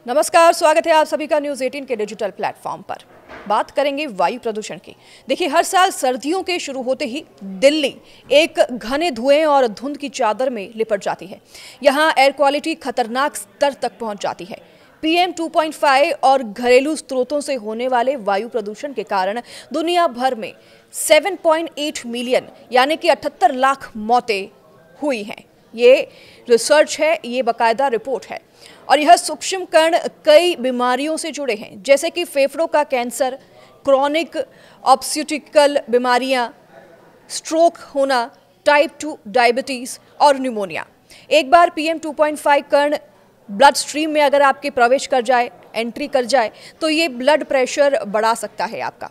नमस्कार, स्वागत है आप सभी का न्यूज़ 18 के डिजिटल प्लेटफॉर्म पर। बात करेंगे वायु प्रदूषण की। देखिए, हर साल सर्दियों के शुरू होते ही दिल्ली एक घने धुएं और धुंध की चादर में लिपट जाती है। यहाँ एयर क्वालिटी खतरनाक स्तर तक पहुंच जाती है। PM 2.5 और घरेलू स्रोतों से होने वाले वायु प्रदूषण के कारण दुनिया भर में 7.8 मिलियन यानी कि 78 लाख मौतें हुई हैं। ये रिसर्च है, ये बाकायदा रिपोर्ट है। और यह सूक्ष्म कण कई बीमारियों से जुड़े हैं, जैसे कि फेफड़ों का कैंसर, क्रॉनिक ऑब्स्टेट्रिकल बीमारियां, स्ट्रोक होना, टाइप 2 डायबिटीज और न्यूमोनिया। एक बार PM 2.5 कण ब्लड स्ट्रीम में अगर आपके प्रवेश कर जाए, एंट्री कर जाए, तो ये ब्लड प्रेशर बढ़ा सकता है आपका,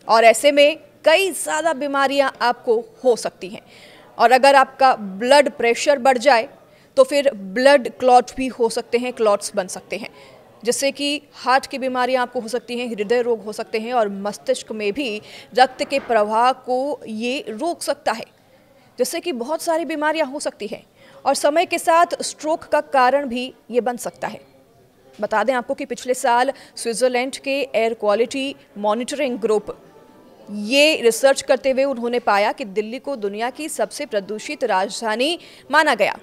और ऐसे में कई ज़्यादा बीमारियां आपको हो सकती हैं। और अगर आपका ब्लड प्रेशर बढ़ जाए तो फिर ब्लड क्लॉट भी हो सकते हैं, क्लॉट्स बन सकते हैं, जिससे कि हार्ट की बीमारियां आपको हो सकती हैं, हृदय रोग हो सकते हैं और मस्तिष्क में भी रक्त के प्रवाह को ये रोक सकता है, जिससे कि बहुत सारी बीमारियां हो सकती हैं। और समय के साथ स्ट्रोक का कारण भी ये बन सकता है। बता दें आपको कि पिछले साल स्विट्जरलैंड के एयर क्वालिटी मॉनिटरिंग ग्रुप ये रिसर्च करते हुए उन्होंने पाया कि दिल्ली को दुनिया की सबसे प्रदूषित राजधानी माना गया।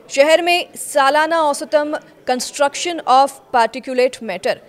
शहर में सालाना औसतन construction of particulate matter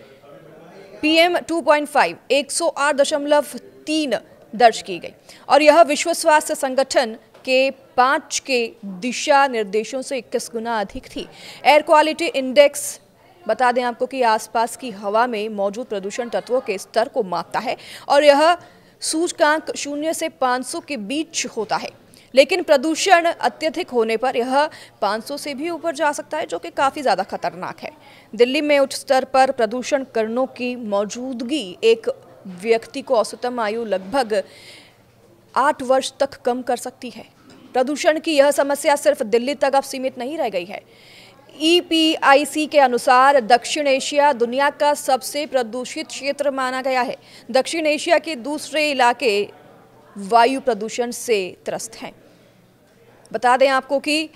PM 2.5 108.3 दर्ज की गई, और यह विश्व स्वास्थ्य संगठन के 5 के दिशा निर्देशों से 21 गुना अधिक थी। एयर क्वालिटी इंडेक्स बता दें आपको कि आसपास की हवा में मौजूद प्रदूषण तत्वों के स्तर को मापता है, और यह सूचकांक 0 से 500 के बीच होता है। लेकिन प्रदूषण अत्यधिक होने पर यह 500 से भी ऊपर जा सकता है, जो कि काफ़ी ज़्यादा खतरनाक है। दिल्ली में उच्च स्तर पर प्रदूषण कणों की मौजूदगी एक व्यक्ति को औसतन आयु लगभग 8 वर्ष तक कम कर सकती है। प्रदूषण की यह समस्या सिर्फ दिल्ली तक अब सीमित नहीं रह गई है। EPIC के अनुसार दक्षिण एशिया दुनिया का सबसे प्रदूषित क्षेत्र माना गया है। दक्षिण एशिया के दूसरे इलाके वायु प्रदूषण से त्रस्त हैं। बता दें आपको कि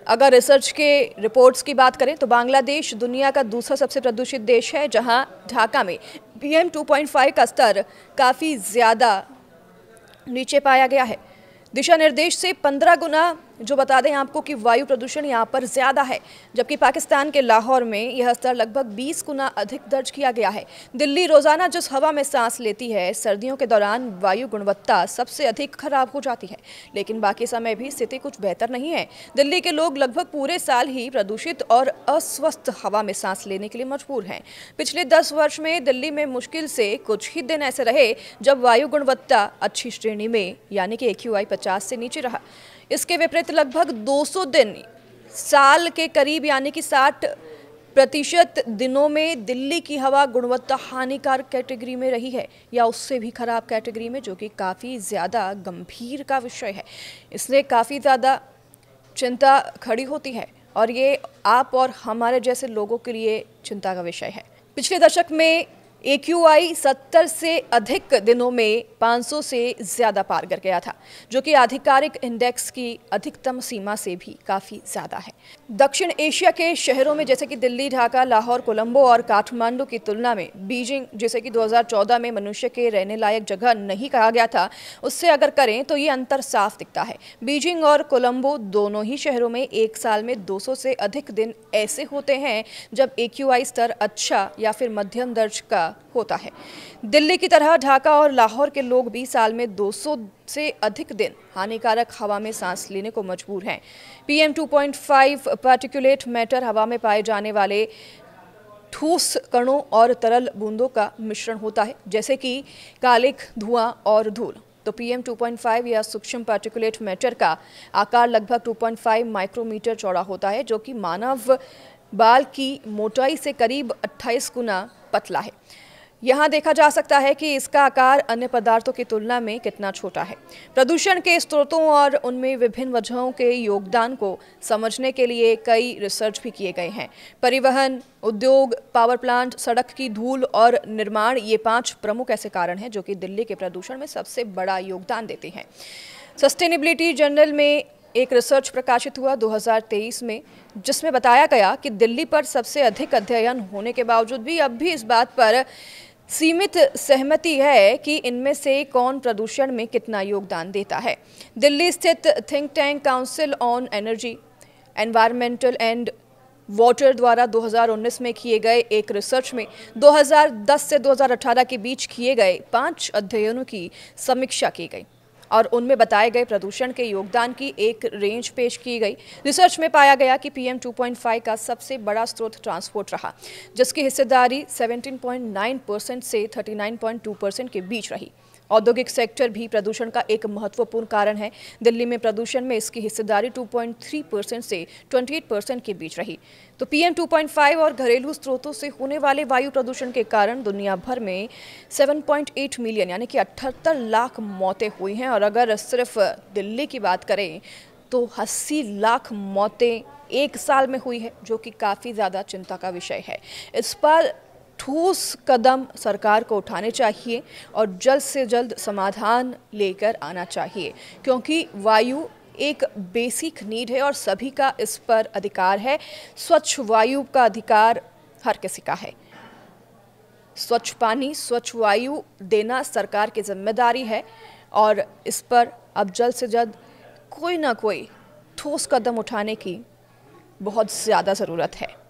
अगर रिसर्च के रिपोर्ट्स की बात करें तो बांग्लादेश दुनिया का दूसरा सबसे प्रदूषित देश है, जहां ढाका में PM 2.5 का स्तर काफ़ी ज़्यादा नीचे पाया गया है। दिशा निर्देश से 15 गुना जो बता दें आपको कि वायु प्रदूषण यहाँ पर ज़्यादा है, जबकि पाकिस्तान के लाहौर में यह स्तर लगभग 20 गुना अधिक दर्ज किया गया है। दिल्ली रोज़ाना जिस हवा में सांस लेती है, सर्दियों के दौरान वायु गुणवत्ता सबसे अधिक खराब हो जाती है, लेकिन बाकी समय भी स्थिति कुछ बेहतर नहीं है। दिल्ली के लोग लगभग पूरे साल ही प्रदूषित और अस्वस्थ हवा में सांस लेने के लिए मजबूर हैं। पिछले 10 वर्ष में दिल्ली में मुश्किल से कुछ ही दिन ऐसे रहे जब वायु गुणवत्ता अच्छी श्रेणी में यानी कि AQI 50 से नीचे रहा। इसके विपरीत लगभग 200 दिन साल के करीब यानी कि 60% दिनों में दिल्ली की हवा गुणवत्ता हानिकारक कैटेगरी में रही है, या उससे भी खराब कैटेगरी में, जो कि काफ़ी ज़्यादा गंभीर का विषय है। इसलिए काफ़ी ज़्यादा चिंता खड़ी होती है, और ये आप और हमारे जैसे लोगों के लिए चिंता का विषय है। पिछले दशक में AQI 70 से अधिक दिनों में 500 से ज़्यादा पार कर गया था, जो कि आधिकारिक इंडेक्स की अधिकतम सीमा से भी काफ़ी ज़्यादा है। दक्षिण एशिया के शहरों में जैसे कि दिल्ली, ढाका, लाहौर, कोलंबो और काठमांडू की तुलना में बीजिंग, जिसे कि 2014 में मनुष्य के रहने लायक जगह नहीं कहा गया था, उससे अगर करें तो ये अंतर साफ दिखता है। बीजिंग और कोलंबो दोनों ही शहरों में एक साल में 200 से अधिक दिन ऐसे होते हैं जब AQI स्तर अच्छा या फिर मध्यम दर्ज का होता है। दिल्ली की तरह ढाका और लाहौर के लोग भी साल में 200 से अधिक दिन हानिकारक हवा में सांस लेने को मजबूर हैं। PM 2.5 पार्टिकुलेट मैटर हवा में पाए जाने वाले ठोस कणों और तरल बूंदों का मिश्रण होता है, जैसे कि कालिख, धुआं और धूल। तो PM 2.5 या सूक्ष्म पार्टिकुलेट मैटर का आकार लगभग 2.5 माइक्रोमीटर चौड़ा होता है, जो कि मानव बाल की मोटाई से करीब 28 गुना पतला है। यहाँ देखा जा सकता है कि इसका आकार अन्य पदार्थों की तुलना में कितना छोटा है। प्रदूषण के स्रोतों और उनमें विभिन्न वजहों के योगदान को समझने के लिए कई रिसर्च भी किए गए हैं। परिवहन, उद्योग, पावर प्लांट, सड़क की धूल और निर्माण, ये 5 प्रमुख ऐसे कारण हैं जो कि दिल्ली के प्रदूषण में सबसे बड़ा योगदान देते हैं। सस्टेनेबिलिटी जर्नल में एक रिसर्च प्रकाशित हुआ 2023 में, जिसमें बताया गया कि दिल्ली पर सबसे अधिक अध्ययन होने के बावजूद भी अब भी इस बात पर सीमित सहमति है कि इनमें से कौन प्रदूषण में कितना योगदान देता है। दिल्ली स्थित think tank council on energy, environmental and water द्वारा 2019 में किए गए एक रिसर्च में 2010 से 2018 के बीच किए गए 5 अध्ययनों की समीक्षा की गई और उनमें बताए गए प्रदूषण के योगदान की एक रेंज पेश की गई। रिसर्च में पाया गया कि PM 2.5 का सबसे बड़ा स्रोत ट्रांसपोर्ट रहा, जिसकी हिस्सेदारी 17.9% से 39.2% के बीच रही। औद्योगिक सेक्टर भी प्रदूषण का एक महत्वपूर्ण कारण है। दिल्ली में प्रदूषण में इसकी हिस्सेदारी 2.3% से 28% के बीच रही। तो PM 2.5 और घरेलू स्रोतों से होने वाले वायु प्रदूषण के कारण दुनिया भर में 7.8 मिलियन यानी कि 78 लाख मौतें हुई हैं और अगर सिर्फ दिल्ली की बात करें तो 80 लाख मौतें एक साल में हुई है, जो कि काफ़ी ज़्यादा चिंता का विषय है। इस पर ठोस कदम सरकार को उठाने चाहिए और जल्द से जल्द समाधान लेकर आना चाहिए, क्योंकि वायु एक बेसिक नीड है और सभी का इस पर अधिकार है। स्वच्छ वायु का अधिकार हर किसी का है। स्वच्छ पानी, स्वच्छ वायु देना सरकार की जिम्मेदारी है और इस पर अब जल्द से जल्द कोई ना कोई ठोस कदम उठाने की बहुत ज़्यादा ज़रूरत है।